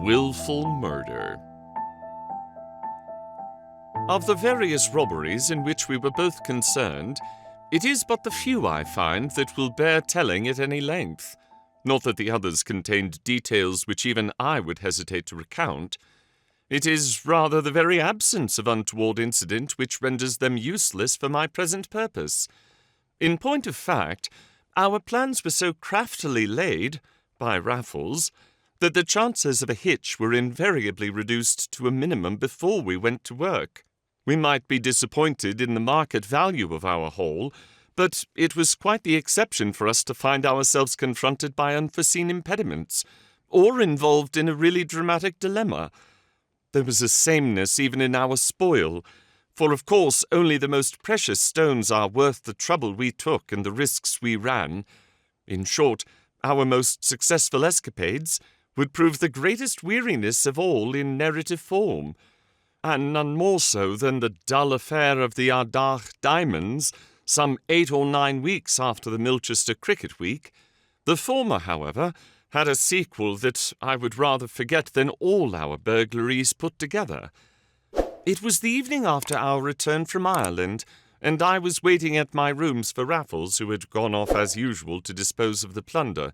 Willful murder. Of the various robberies in which we were both concerned, it is but the few, I find, that will bear telling at any length. Not that the others contained details which even I would hesitate to recount. It is rather the very absence of untoward incident which renders them useless for my present purpose. In point of fact, our plans were so craftily laid, by Raffles, that the chances of a hitch were invariably reduced to a minimum before we went to work. We might be disappointed in the market value of our haul, but it was quite the exception for us to find ourselves confronted by unforeseen impediments, or involved in a really dramatic dilemma. There was a sameness even in our spoil, for of course only the most precious stones are worth the trouble we took and the risks we ran. In short, our most successful escapades would prove the greatest weariness of all in narrative form, and none more so than the dull affair of the Ardagh diamonds some 8 or 9 weeks after the Milchester Cricket Week. The former, however, had a sequel that I would rather forget than all our burglaries put together. It was the evening after our return from Ireland, and I was waiting at my rooms for Raffles, who had gone off as usual to dispose of the plunder.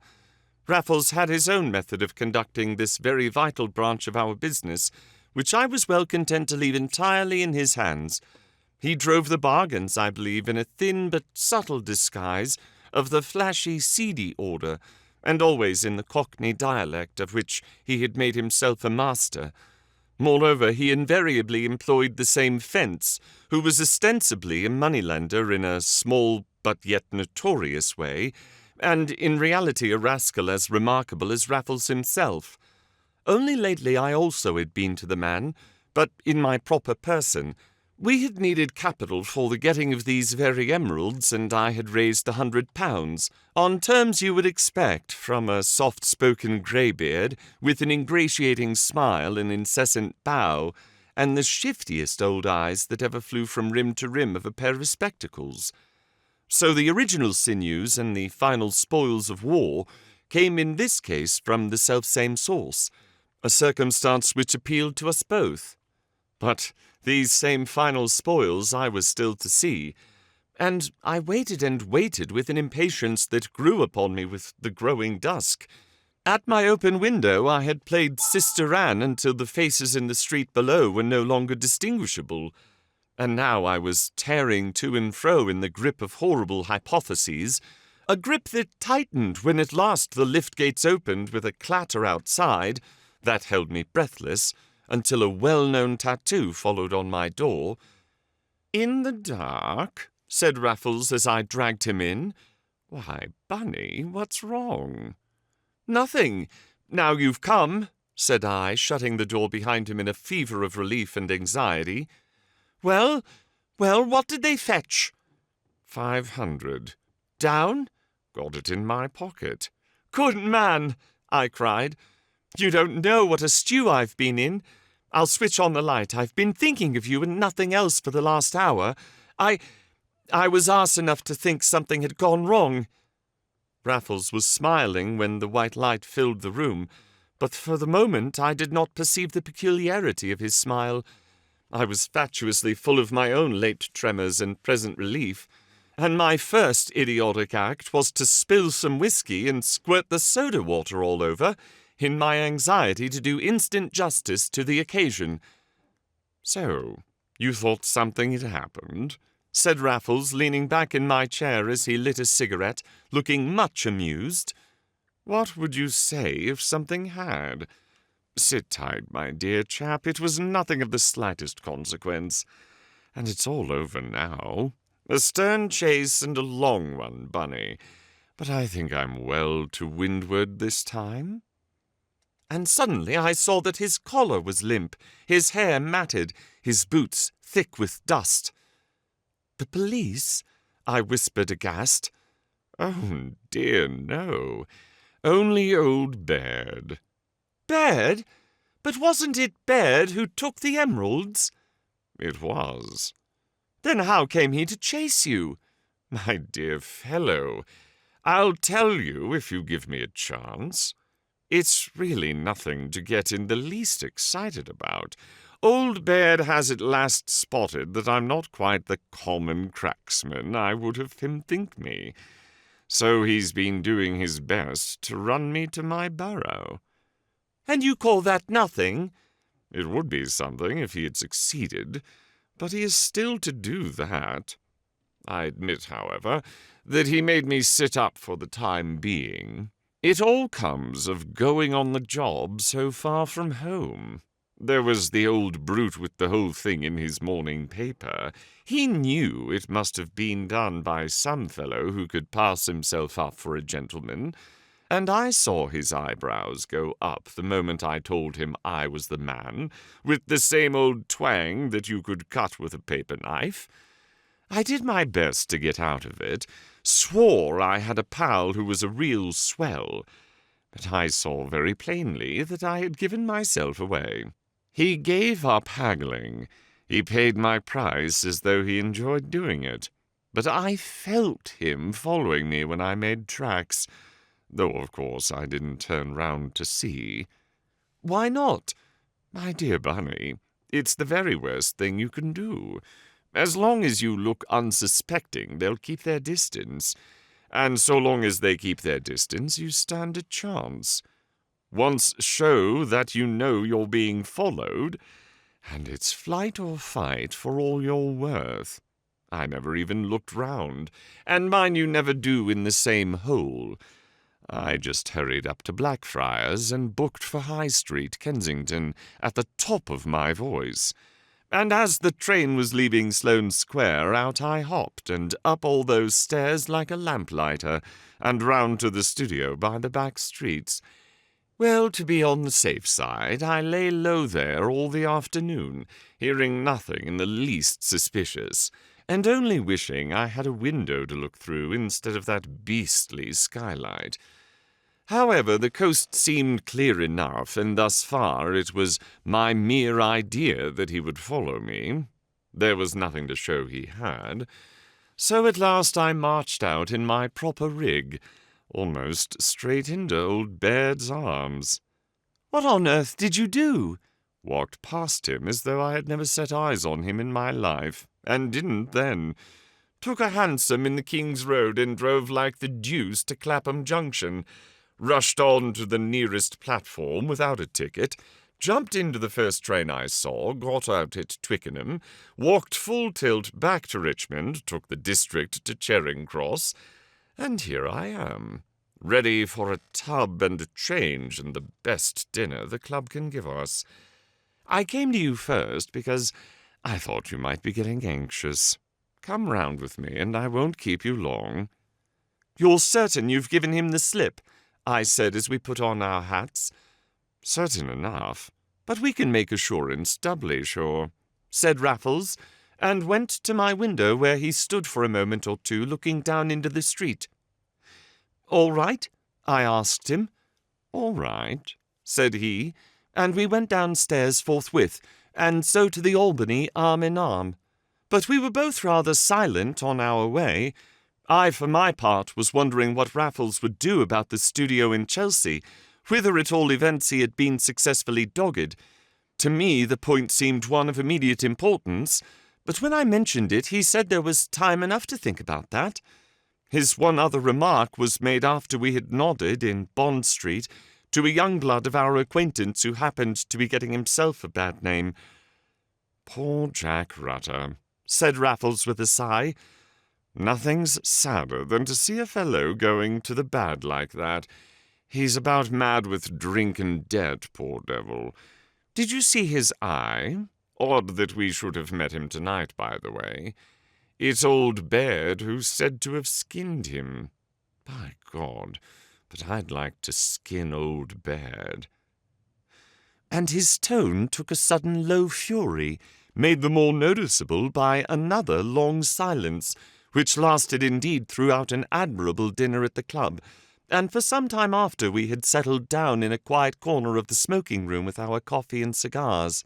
Raffles had his own method of conducting this very vital branch of our business, which I was well content to leave entirely in his hands. He drove the bargains, I believe, in a thin but subtle disguise of the flashy, seedy order, and always in the Cockney dialect of which he had made himself a master. Moreover, he invariably employed the same fence, who was ostensibly a moneylender in a small but yet notorious way, and in reality a rascal as remarkable as Raffles himself. Only lately I also had been to the man, but in my proper person. We had needed capital for the getting of these very emeralds, and I had raised £100, on terms you would expect from a soft-spoken greybeard, with an ingratiating smile, an incessant bow, and the shiftiest old eyes that ever flew from rim to rim of a pair of spectacles. So the original sinews and the final spoils of war came in this case from the selfsame source, a circumstance which appealed to us both. But these same final spoils I was still to see, and I waited and waited with an impatience that grew upon me with the growing dusk. At my open window I had played Sister Anne until the faces in the street below were no longer distinguishable, and now I was tearing to and fro in the grip of horrible hypotheses, a grip that tightened when at last the lift gates opened with a clatter outside that held me breathless, until a well-known tattoo followed on my door. "In the dark?" said Raffles as I dragged him in. "Why, Bunny, what's wrong?" "Nothing, now you've come," said I, shutting the door behind him in a fever of relief and anxiety. Well, what did they fetch?" 500. "Down?" "Got it in my pocket." "Good man!" I cried. "You don't know what a stew I've been in. I'll switch on the light. I've been thinking of you and nothing else for the last hour. I was arse enough to think something had gone wrong." Raffles was smiling when the white light filled the room, but for the moment I did not perceive the peculiarity of his smile. I was fatuously full of my own late tremors and present relief, and my first idiotic act was to spill some whiskey and squirt the soda water all over, in my anxiety to do instant justice to the occasion. "So, you thought something had happened?" said Raffles, leaning back in my chair as he lit a cigarette, looking much amused. "What would you say if something had? Sit tight, my dear chap, it was nothing of the slightest consequence, and it's all over now. A stern chase and a long one, Bunny, but I think I'm well to windward this time." And suddenly I saw that his collar was limp, his hair matted, his boots thick with dust. "The police?" I whispered aghast. "Oh, dear, no. Only old Baird." "Baird? But wasn't it Baird who took the emeralds?" "It was." "Then how came he to chase you?" "My dear fellow, I'll tell you if you give me a chance." It's really nothing to get in the least excited about. Old Baird has at last spotted that I'm not quite the common cracksman I would have him think me. So he's been doing his best to run me to my burrow." "And you call that nothing?" "It would be something if he had succeeded, but he is still to do that. I admit, however, that he made me sit up for the time being. It all comes of going on the job so far from home. There was the old brute with the whole thing in his morning paper. He knew it must have been done by some fellow who could pass himself up for a gentleman, and I saw his eyebrows go up the moment I told him I was the man, with the same old twang that you could cut with a paper knife. I did my best to get out of it, swore I had a pal who was a real swell, but I saw very plainly that I had given myself away. He gave up haggling. He paid my price as though he enjoyed doing it, but I felt him following me when I made tracks, though of course I didn't turn round to see." "Why not?" "My dear Bunny, it's the very worst thing you can do. As long as you look unsuspecting, they'll keep their distance. And so long as they keep their distance, you stand a chance. Once show that you know you're being followed, and it's flight or fight for all you're worth. I never even looked round, and mind you never do in the same hole. I just hurried up to Blackfriars and booked for High Street, Kensington, at the top of my voice. And as the train was leaving Sloane Square, out I hopped, and up all those stairs like a lamplighter, and round to the studio by the back streets. Well, to be on the safe side, I lay low there all the afternoon, hearing nothing in the least suspicious, and only wishing I had a window to look through instead of that beastly skylight. However, the coast seemed clear enough, and thus far it was my mere idea that he would follow me. There was nothing to show he had. So at last I marched out in my proper rig, almost straight into old Baird's arms. "What on earth did you do?" Walked past him as though I had never set eyes on him in my life, and didn't then. Took a hansom in the King's Road and drove like the deuce to Clapham Junction. Rushed on to the nearest platform without a ticket, jumped into the first train I saw, got out at Twickenham, walked full tilt back to Richmond, took the district to Charing Cross, and here I am, ready for a tub and a change and the best dinner the club can give us. I came to you first because I thought you might be getting anxious. Come round with me, and I won't keep you long." "You're certain you've given him the slip?" I said as we put on our hats. "Certain enough. But we can make assurance doubly sure," said Raffles, and went to my window where he stood for a moment or two looking down into the street. "All right?" I asked him. "All right," said he, and we went downstairs forthwith, and so to the Albany arm in arm. But we were both rather silent on our way. I, for my part, was wondering what Raffles would do about the studio in Chelsea, whither at all events he had been successfully dogged. To me the point seemed one of immediate importance, but when I mentioned it he said there was time enough to think about that. His one other remark was made after we had nodded in Bond Street to a young blood of our acquaintance who happened to be getting himself a bad name. "Poor Jack Rutter," said Raffles with a sigh. "Nothing's sadder than to see a fellow going to the bad like that. He's about mad with drink and debt, poor devil. Did you see his eye? Odd that we should have met him tonight, by the way. It's old Baird who's said to have skinned him. By God, but I'd like to skin old Baird." And his tone took a sudden low fury, made the more noticeable by another long silence, which lasted indeed throughout an admirable dinner at the club, and for some time after we had settled down in a quiet corner of the smoking-room with our coffee and cigars.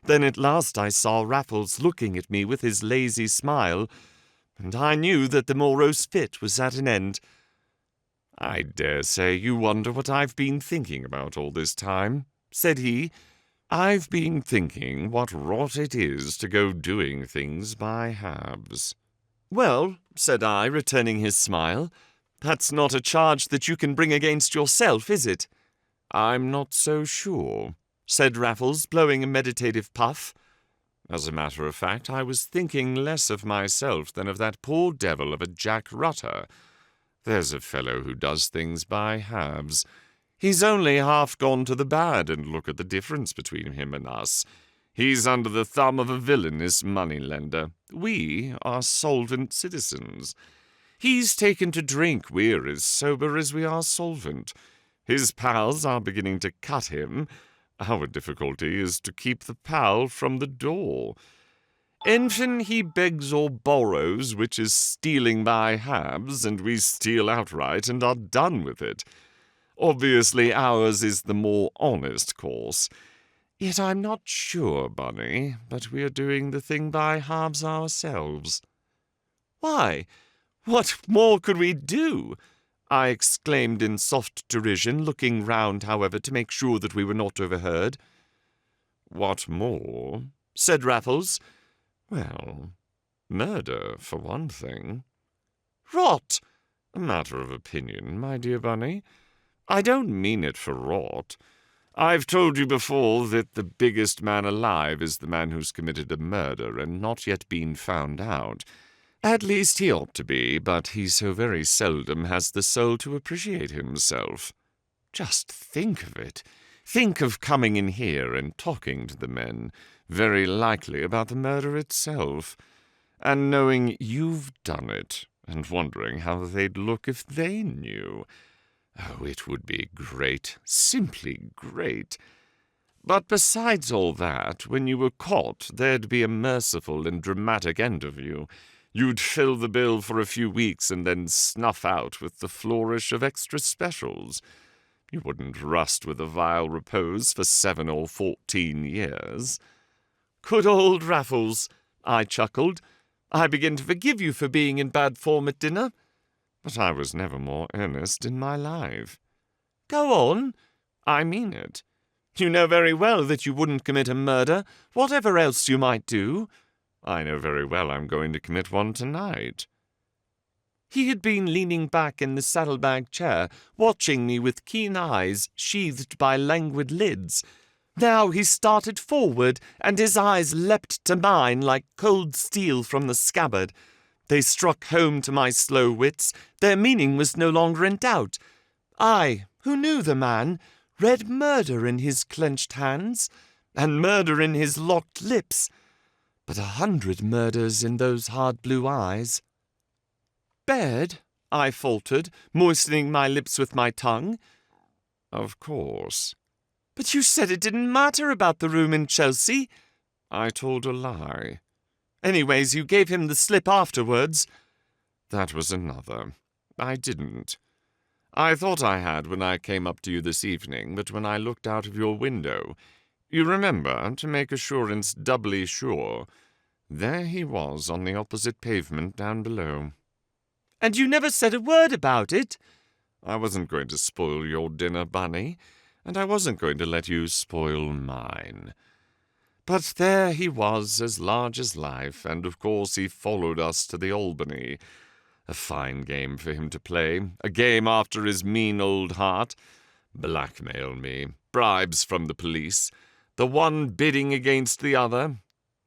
Then at last I saw Raffles looking at me with his lazy smile, and I knew that the morose fit was at an end. "I dare say you wonder what I've been thinking about all this time," said he. "I've been thinking what rot it is to go doing things by halves." "Well," said I, returning his smile, "that's not a charge that you can bring against yourself, is it?" "I'm not so sure," said Raffles, blowing a meditative puff. "As a matter of fact, I was thinking less of myself than of that poor devil of a Jack Rutter. There's a fellow who does things by halves. He's only half gone to the bad, and look at the difference between him and us. He's under the thumb of a villainous money-lender. We are solvent citizens. He's taken to drink. We're as sober as we are solvent. His pals are beginning to cut him. Our difficulty is to keep the pal from the door. Often he begs or borrows, which is stealing by halves, and we steal outright and are done with it. Obviously ours is the more honest course. Yet I'm not sure, Bunny, but we're doing the thing by halves ourselves." "Why, what more could we do?" I exclaimed in soft derision, looking round, however, to make sure that we were not overheard. "What more?" said Raffles. "Well, murder, for one thing." "Rot!" "A matter of opinion, my dear Bunny. I don't mean it for rot. I've told you before that the biggest man alive is the man who's committed a murder and not yet been found out. At least he ought to be, but he so very seldom has the soul to appreciate himself. Just think of it. Think of coming in here and talking to the men, very likely about the murder itself, and knowing you've done it, and wondering how they'd look if they knew. Oh, it would be great, simply great. But besides all that, when you were caught, there'd be a merciful and dramatic end of you. You'd fill the bill for a few weeks and then snuff out with the flourish of extra specials. You wouldn't rust with a vile repose for 7 or 14 years. "Good old Raffles," I chuckled. "I begin to forgive you for being in bad form at dinner." "But I was never more earnest in my life." "Go on." "I mean it." "You know very well that you wouldn't commit a murder, whatever else you might do." "I know very well I'm going to commit one tonight." He had been leaning back in the saddlebag chair, watching me with keen eyes sheathed by languid lids. Now he started forward, and his eyes leapt to mine like cold steel from the scabbard. They struck home to my slow wits. Their meaning was no longer in doubt. I, who knew the man, read murder in his clenched hands, and murder in his locked lips, but 100 murders in those hard blue eyes. "Bed?" I faltered, moistening my lips with my tongue. "Of course." "But you said it didn't matter about the room in Chelsea." "I told a lie." "Anyways, you gave him the slip afterwards." "That was another. I didn't. I thought I had when I came up to you this evening, but when I looked out of your window, you remember, to make assurance doubly sure, there he was on the opposite pavement down below." "And you never said a word about it?" "I wasn't going to spoil your dinner, Bunny, and I wasn't going to let you spoil mine. But there he was, as large as life, and of course he followed us to the Albany. A fine game for him to play, a game after his mean old heart. Blackmail me, bribes from the police, the one bidding against the other.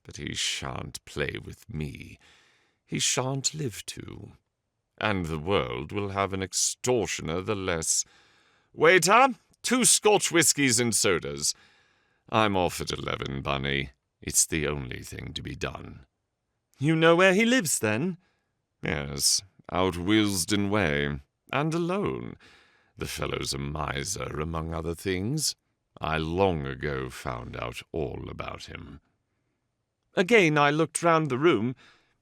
But he shan't play with me. He shan't live to. And the world will have an extortioner the less. Waiter, 2 Scotch whiskies and sodas. I'm off at 11, Bunny. It's the only thing to be done." "You know where he lives, then?" "Yes, out Willesden way, and alone. The fellow's a miser, among other things. I long ago found out all about him." Again I looked round the room.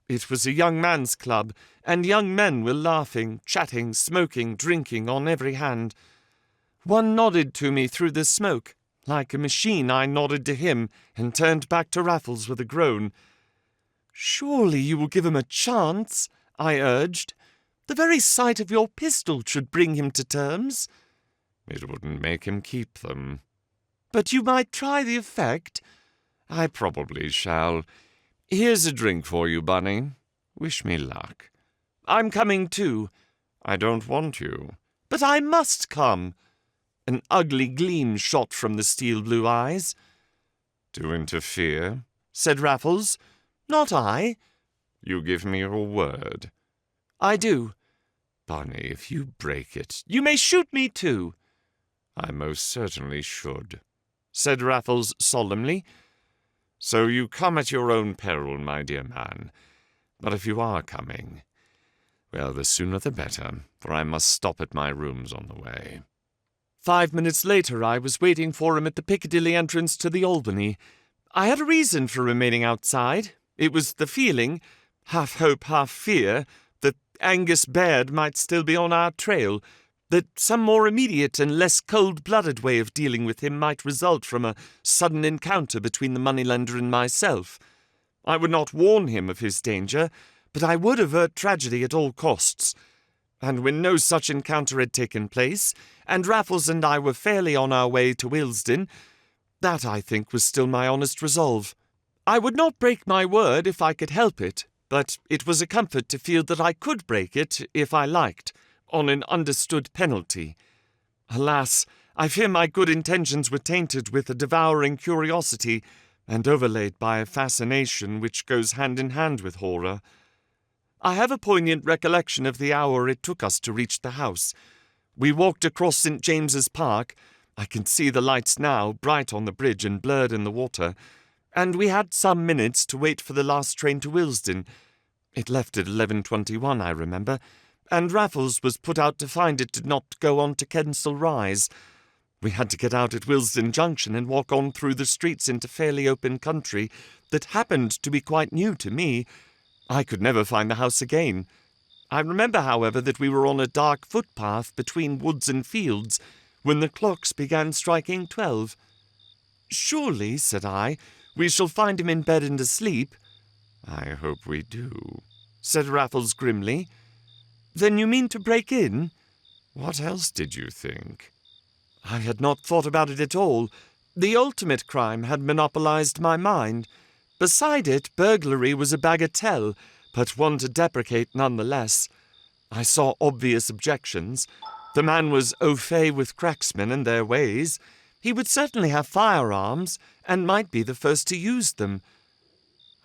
It was a young man's club, and young men were laughing, chatting, smoking, drinking on every hand. One nodded to me through the smoke. Like a machine, I nodded to him and turned back to Raffles with a groan. "Surely you will give him a chance," I urged. The very sight of your pistol should bring him to terms. It wouldn't make him keep them. But you might try the effect. I probably shall. Here's a drink for you, Bunny. Wish me luck. I'm coming too. I don't want you. But I must come. An ugly gleam shot from the steel-blue eyes. To interfere? Said Raffles. Not I. You give me your word. I do. Bunny, if you break it, you may shoot me too. I most certainly should, said Raffles solemnly. So you come at your own peril, my dear man. But if you are coming, well, the sooner the better, for I must stop at my rooms on the way. 5 minutes later, I was waiting for him at the Piccadilly entrance to the Albany. I had a reason for remaining outside. It was the feeling, half hope, half fear, that Angus Baird might still be on our trail, that some more immediate and less cold-blooded way of dealing with him might result from a sudden encounter between the moneylender and myself. I would not warn him of his danger, but I would avert tragedy at all costs. And when no such encounter had taken place, and Raffles and I were fairly on our way to Willesden, that, I think, was still my honest resolve. I would not break my word if I could help it, but it was a comfort to feel that I could break it if I liked, on an understood penalty. Alas, I fear my good intentions were tainted with a devouring curiosity, and overlaid by a fascination which goes hand in hand with horror. I have a poignant recollection of the hour it took us to reach the house. We walked across St. James's Park. I can see the lights now, bright on the bridge and blurred in the water, and we had some minutes to wait for the last train to Willesden. It left at 11:21, I remember, and Raffles was put out to find it did not go on to Kensal Rise. We had to get out at Willesden Junction and walk on through the streets into fairly open country that happened to be quite new to me. I could never find the house again. I remember, however, that we were on a dark footpath between woods and fields when the clocks began striking 12. "Surely," said I, "we shall find him in bed and asleep." "I hope we do," said Raffles grimly. "Then you mean to break in?" "What else did you think?" I had not thought about it at all. The ultimate crime had monopolized my mind. Beside it, burglary was a bagatelle, but one to deprecate nonetheless. I saw obvious objections. The man was au fait with cracksmen and their ways. He would certainly have firearms, and might be the first to use them.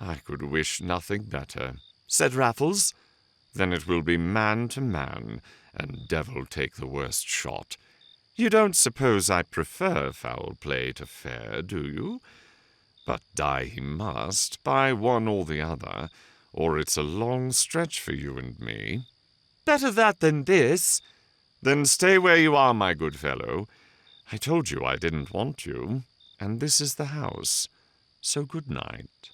"I could wish nothing better," said Raffles. "Then it will be man to man, and devil take the worst shot. You don't suppose I prefer foul play to fair, do you? But die he must, by one or the other, or it's a long stretch for you and me." "Better that than this." "Then stay where you are, my good fellow. I told you I didn't want you, and this is the house. So good night."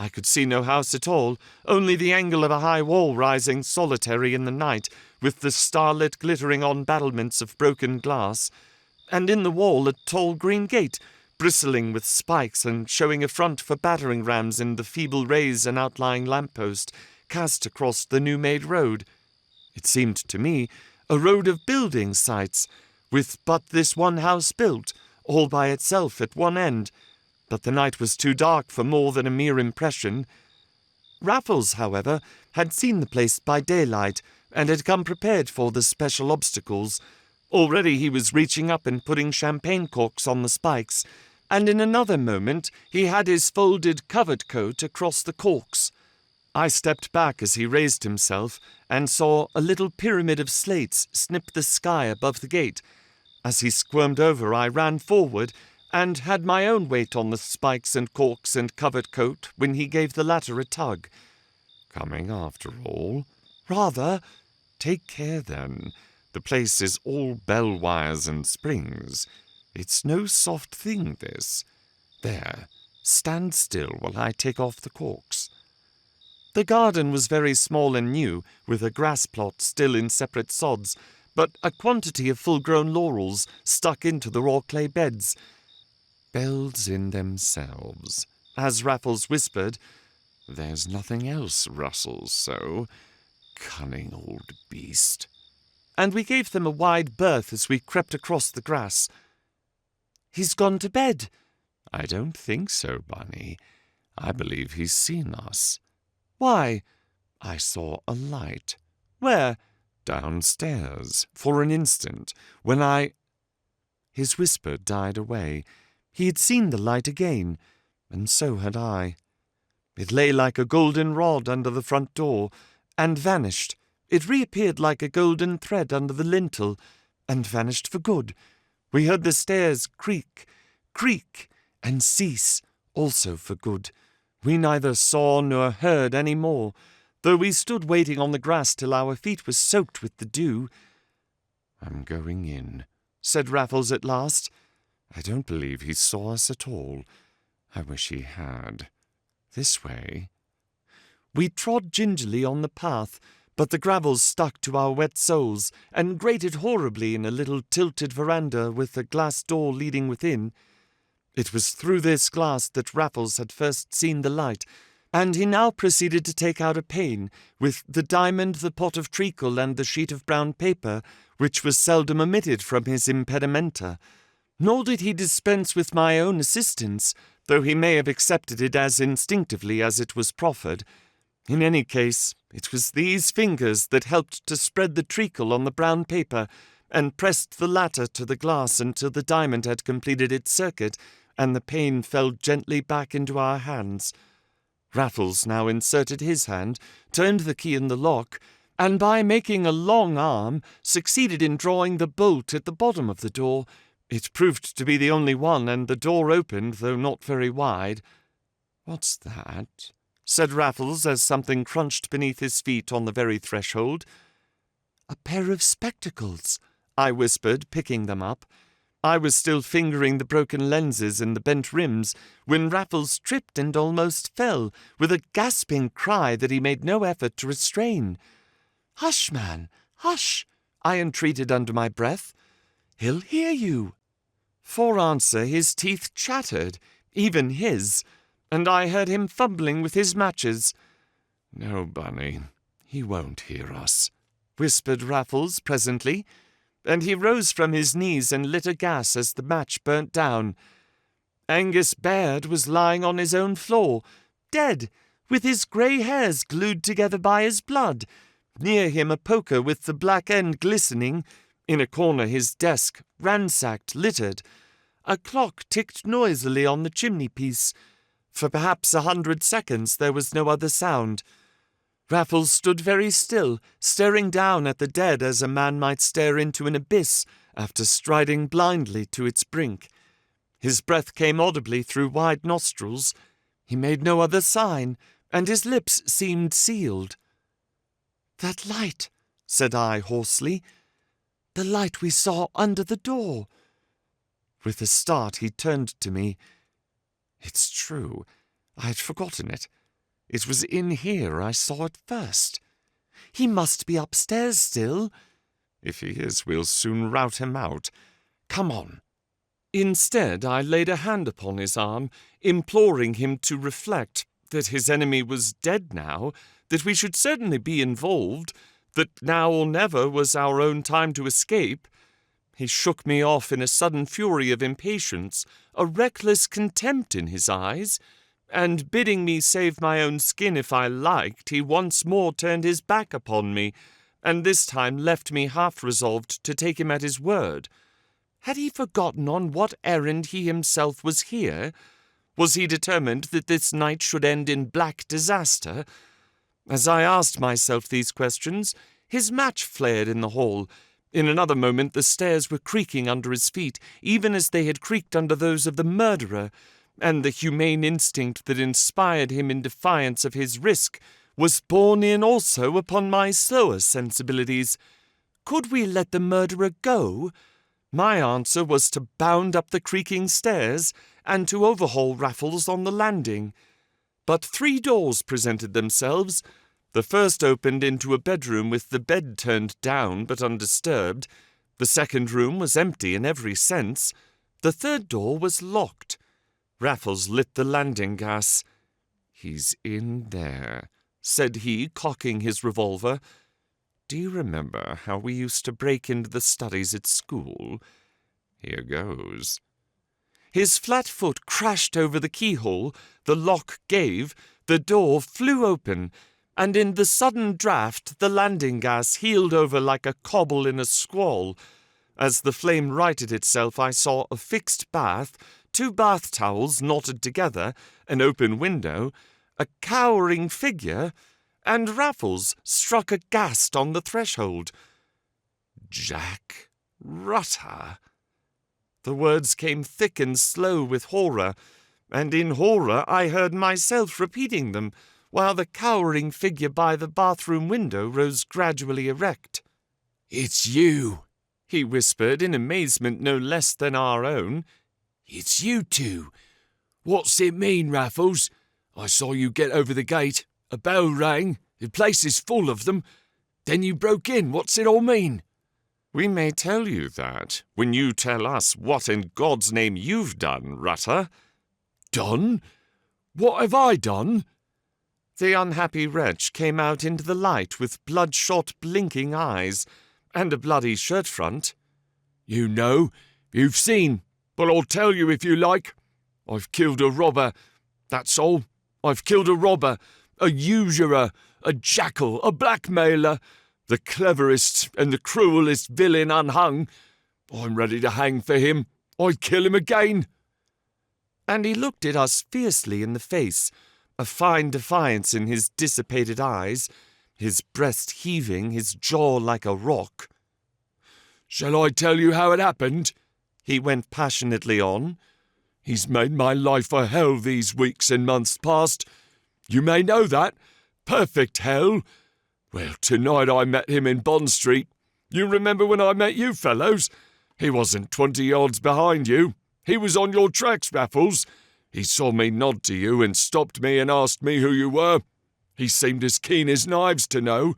I could see no house at all, only the angle of a high wall rising solitary in the night, with the starlit glittering on battlements of broken glass, and in the wall a tall green gate, bristling with spikes and showing a front for battering rams in the feeble rays an outlying lamp-post cast across the new-made road. It seemed to me a road of building sites, with but this one house built, all by itself at one end, but the night was too dark for more than a mere impression. Raffles, however, had seen the place by daylight, and had come prepared for the special obstacles. Already he was reaching up and putting champagne corks on the spikes, and in another moment he had his folded covered coat across the corks. I stepped back as he raised himself, and saw a little pyramid of slates snip the sky above the gate. As he squirmed over, I ran forward, and had my own weight on the spikes and corks and covered coat when he gave the latter a tug. "Coming after all?" "Rather." "Take care, then. The place is all bell wires and springs. It's no soft thing, this. There, stand still while I take off the corks." The garden was very small and new, with a grass plot still in separate sods, but a quantity of full-grown laurels stuck into the raw clay beds. "Bells in themselves," as Raffles whispered. "There's nothing else rustles so. cunning old beast. And we gave them a wide berth as we crept across the grass. He's gone to bed. I don't think so, Bunny. I believe he's seen us. Why? I saw a light. Where? Downstairs, for an instant, when I— His whisper died away. He had seen the light again, and so had I. It lay like a golden rod under the front door, and vanished. It reappeared like a golden thread under the lintel, and vanished for good. We heard the stairs creak, creak, and cease, also for good. We neither saw nor heard any more, though we stood waiting on the grass till our feet were soaked with the dew. I'm going in, said Raffles at last. I don't believe he saw us at all. I wish he had. This way. We trod gingerly on the path, but the gravel stuck to our wet soles and grated horribly in a little tilted veranda with a glass door leading within. It was through this glass that Raffles had first seen the light, and he now proceeded to take out a pane, with the diamond, the pot of treacle, and the sheet of brown paper, which was seldom omitted from his impedimenta. Nor did he dispense with my own assistance, though he may have accepted it as instinctively as it was proffered. In any case, it was these fingers that helped to spread the treacle on the brown paper, and pressed the latter to the glass until the diamond had completed its circuit, and the pane fell gently back into our hands. Raffles now inserted his hand, turned the key in the lock, and by making a long arm, succeeded in drawing the bolt at the bottom of the door. It proved to be the only one, and the door opened, though not very wide. "What's that?" said Raffles, as something crunched beneath his feet on the very threshold. "A pair of spectacles," I whispered, picking them up. I was still fingering the broken lenses and the bent rims when Raffles tripped and almost fell, with a gasping cry that he made no effort to restrain. "Hush, man, hush!" I entreated under my breath. "He'll hear you." For answer his teeth chattered, even his, and I heard him fumbling with his matches. "No, Bunny, he won't hear us," whispered Raffles presently, and he rose from his knees and lit a gas as the match burnt down. Angus Baird was lying on his own floor, dead, with his grey hairs glued together by his blood. Near him a poker with the black end glistening. In a corner his desk, ransacked, littered. A clock ticked noisily on the chimney-piece. For perhaps 100 seconds there was no other sound. Raffles stood very still, staring down at the dead as a man might stare into an abyss after striding blindly to its brink. His breath came audibly through wide nostrils. He made no other sign, and his lips seemed sealed. "That light," said I hoarsely. "The light we saw under the door." With a start he turned to me. "It's true. I had forgotten it. It was in here I saw it first. He must be upstairs still." "If he is, we'll soon rout him out. Come on." Instead, I laid a hand upon his arm, imploring him to reflect, that his enemy was dead now, that we should certainly be involved, that now or never was our own time to escape. He shook me off in a sudden fury of impatience, a reckless contempt in his eyes, and bidding me save my own skin if I liked, he once more turned his back upon me, and this time left me half-resolved to take him at his word. Had he forgotten on what errand he himself was here? Was he determined that this night should end in black disaster? As I asked myself these questions, his match flared in the hall. In another moment the stairs were creaking under his feet, even as they had creaked under those of the murderer, and the humane instinct that inspired him in defiance of his risk was borne in also upon my slower sensibilities. Could we let the murderer go? My answer was to bound up the creaking stairs and to overhaul Raffles on the landing. But 3 doors presented themselves. The first opened into a bedroom with the bed turned down but undisturbed. The second room was empty in every sense. The third door was locked. Raffles lit the landing gas. "He's in there," said he, cocking his revolver. Do you remember how we used to break into the studies at school? Here goes. His flat foot crashed over the keyhole, the lock gave, the door flew open, and in the sudden draught the landing gas heeled over like a cobble in a squall. As the flame righted itself, I saw a fixed bath, 2 bath towels knotted together, an open window, a cowering figure, and Raffles struck aghast on the threshold. Jack Rutter. The words came thick and slow with horror, and in horror I heard myself repeating them, while the cowering figure by the bathroom window rose gradually erect. "It's you," he whispered in amazement no less than our own. "It's you two. What's it mean, Raffles? I saw you get over the gate. A bell rang. The place is full of them. Then you broke in. What's it all mean?" We may tell you that when you tell us what in God's name you've done, Rutter. Done? What have I done? The unhappy wretch came out into the light with bloodshot, blinking eyes and a bloody shirt front. "You know, you've seen, but I'll tell you if you like. I've killed a robber. That's all. I've killed a robber, a usurer, a jackal, a blackmailer, the cleverest and the cruelest villain unhung. I'm ready to hang for him. I'd kill him again." And he looked at us fiercely in the face, a fine defiance in his dissipated eyes, his breast heaving, his jaw like a rock. "Shall I tell you how it happened?" he went passionately on. "He's made my life a hell these weeks and months past. You may know that. Perfect hell. Well, tonight I met him in Bond Street. You remember when I met you fellows? He wasn't 20 yards behind you. He was on your tracks, Raffles. He saw me nod to you and stopped me and asked me who you were. He seemed as keen as knives to know.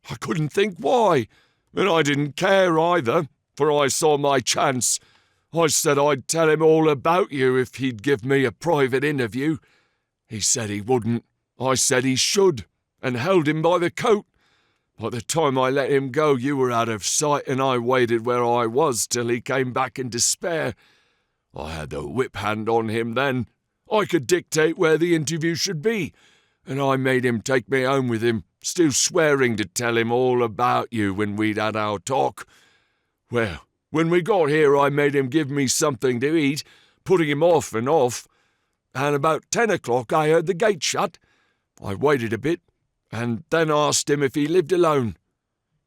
I couldn't think why, and I didn't care either, for I saw my chance. I said I'd tell him all about you if he'd give me a private interview. He said he wouldn't. I said he should, and held him by the coat. By the time I let him go, you were out of sight, and I waited where I was till he came back in despair. I had the whip hand on him then. I could dictate where the interview should be, and I made him take me home with him, still swearing to tell him all about you when we'd had our talk. Well, when we got here, I made him give me something to eat, putting him off, and about 10 o'clock I heard the gate shut. I waited a bit, and then asked him if he lived alone.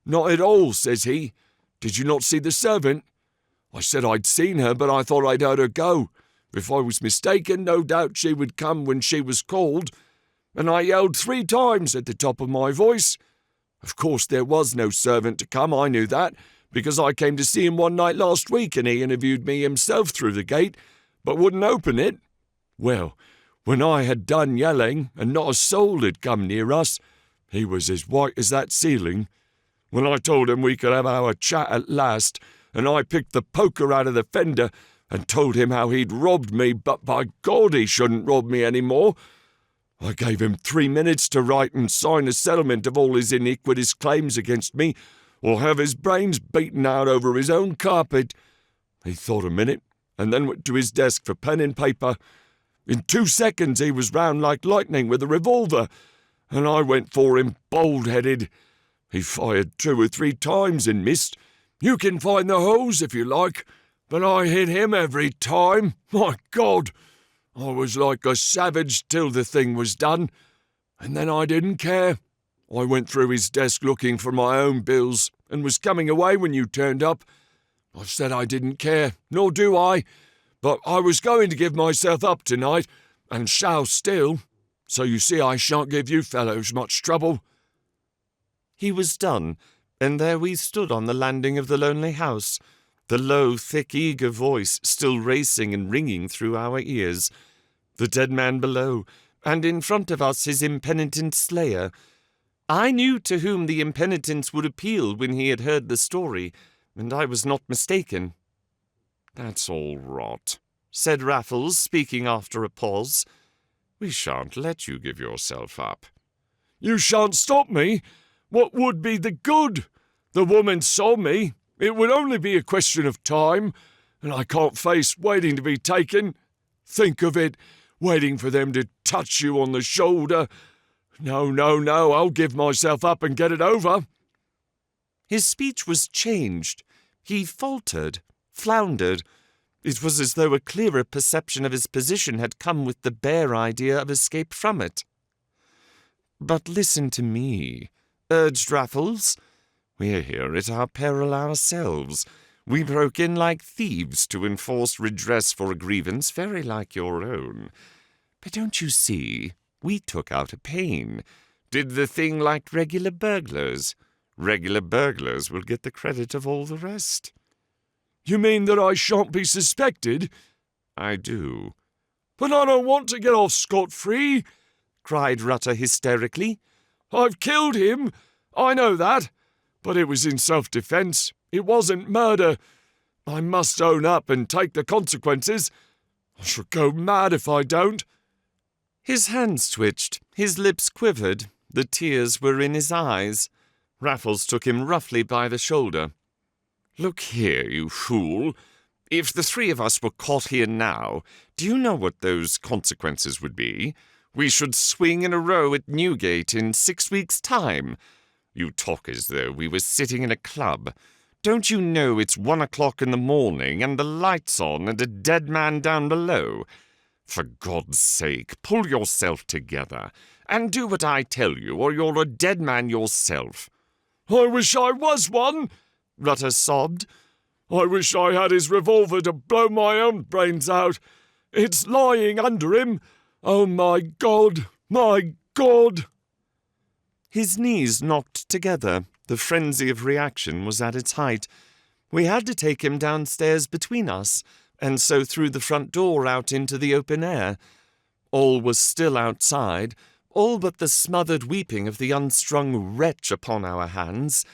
'Not at all,' says he. 'Did you not see the servant?' I said I'd seen her, but I thought I'd heard her go. If I was mistaken, no doubt she would come when she was called. And I yelled 3 times at the top of my voice. Of course, there was no servant to come, I knew that, because I came to see him one night last week and he interviewed me himself through the gate, but wouldn't open it. Well, when I had done yelling, and not a soul had come near us, he was as white as that ceiling. When I told him we could have our chat at last, and I picked the poker out of the fender and told him how he'd robbed me, but by God he shouldn't rob me any more. I gave him 3 minutes to write and sign a settlement of all his iniquitous claims against me, or have his brains beaten out over his own carpet. He thought a minute, and then went to his desk for pen and paper. In 2 seconds he was round like lightning with a revolver, and I went for him bold-headed. He fired 2 or 3 times and missed. You can find the holes if you like, but I hit him every time. My God! I was like a savage till the thing was done, and then I didn't care. I went through his desk looking for my own bills, and was coming away when you turned up. I said I didn't care, nor do I, but I was going to give myself up tonight, and shall still, so you see I shan't give you fellows much trouble." He was done, and there we stood on the landing of the lonely house, the low, thick, eager voice still racing and ringing through our ears, the dead man below, and in front of us his impenitent slayer. I knew to whom the impenitence would appeal when he had heard the story, and I was not mistaken. "That's all rot," said Raffles, speaking after a pause. "We shan't let you give yourself up." "You shan't stop me. What would be the good? The woman saw me. It would only be a question of time, and I can't face waiting to be taken. Think of it, waiting for them to touch you on the shoulder. No, I'll give myself up and get it over. His speech was changed. He faltered, floundered. It was as though a clearer perception of his position had come with the bare idea of escape from it. "But listen to me," urged Raffles. "We're here at our peril ourselves. We broke in like thieves to enforce redress for a grievance very like your own. But don't you see, we took out a pane, did the thing like regular burglars. Regular burglars will get the credit of all the rest." You mean that I shan't be suspected? "I do." But I don't want to get off scot-free, cried Rutter hysterically. I've killed him. I know that. But it was in self-defence. It wasn't murder. I must own up and take the consequences. I shall go mad if I don't. His hands twitched, his lips quivered, the tears were in his eyes. Raffles took him roughly by the shoulder. "Look here, you fool. If the three of us were caught here now, do you know what those consequences would be? We should swing in a row at Newgate in 6 weeks' time. You talk as though we were sitting in a club. Don't you know it's 1 o'clock in the morning and the lights on and a dead man down below? For God's sake, pull yourself together and do what I tell you, or you're a dead man yourself." I wish I was one, Rutter sobbed. I wish I had his revolver to blow my own brains out. It's lying under him. Oh, my God, my God. His knees knocked together. The frenzy of reaction was at its height. We had to take him downstairs between us, and so through the front door out into the open air. All was still outside, all but the smothered weeping of the unstrung wretch upon our hands.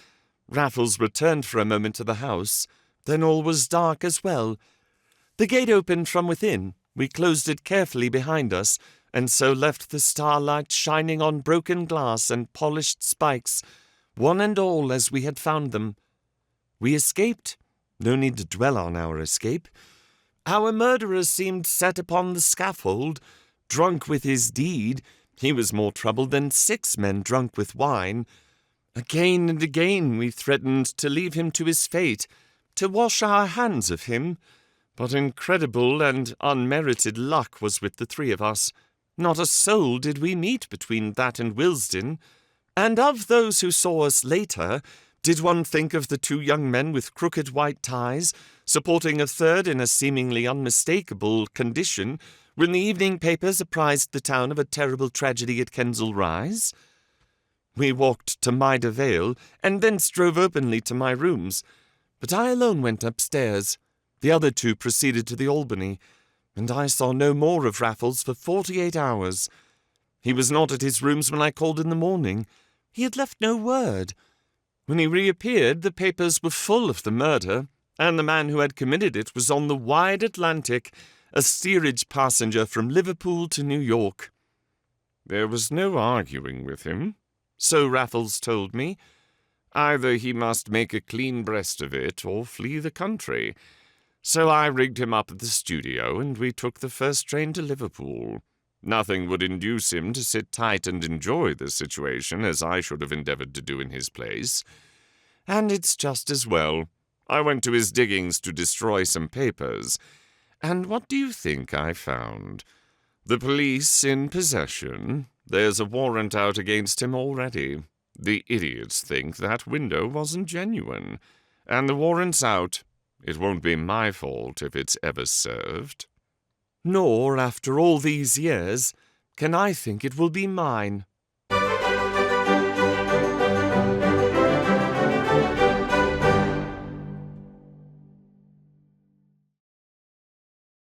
Raffles returned for a moment to the house. Then all was dark as well. The gate opened from within. We closed it carefully behind us, and so left the starlight shining on broken glass and polished spikes, one and all as we had found them. We escaped. No need to dwell on our escape. Our murderer seemed set upon the scaffold, drunk with his deed. He was more troubled than 6 men drunk with wine. Again and again we threatened to leave him to his fate, to wash our hands of him. But incredible and unmerited luck was with the 3 of us. Not a soul did we meet between that and Willesden. And of those who saw us later, did one think of the 2 young men with crooked white ties, supporting a third in a seemingly unmistakable condition, when the evening papers apprised the town of a terrible tragedy at Kensal Rise? We walked to Maida Vale, and thence drove openly to my rooms. But I alone went upstairs. The other 2 proceeded to the Albany, and I saw no more of Raffles for 48 hours. He was not at his rooms when I called in the morning. He had left no word. When he reappeared, the papers were full of the murder, and the man who had committed it was on the wide Atlantic, a steerage passenger from Liverpool to New York. There was no arguing with him, so Raffles told me. Either he must make a clean breast of it or flee the country. So I rigged him up at the studio, and we took the first train to Liverpool. Nothing would induce him to sit tight and enjoy the situation as I should have endeavoured to do in his place. And it's just as well. I went to his diggings to destroy some papers. And what do you think I found? The police in possession. There's a warrant out against him already. The idiots think that window wasn't genuine. And the warrant's out. It won't be my fault if it's ever served. Nor, after all these years, can I think it will be mine.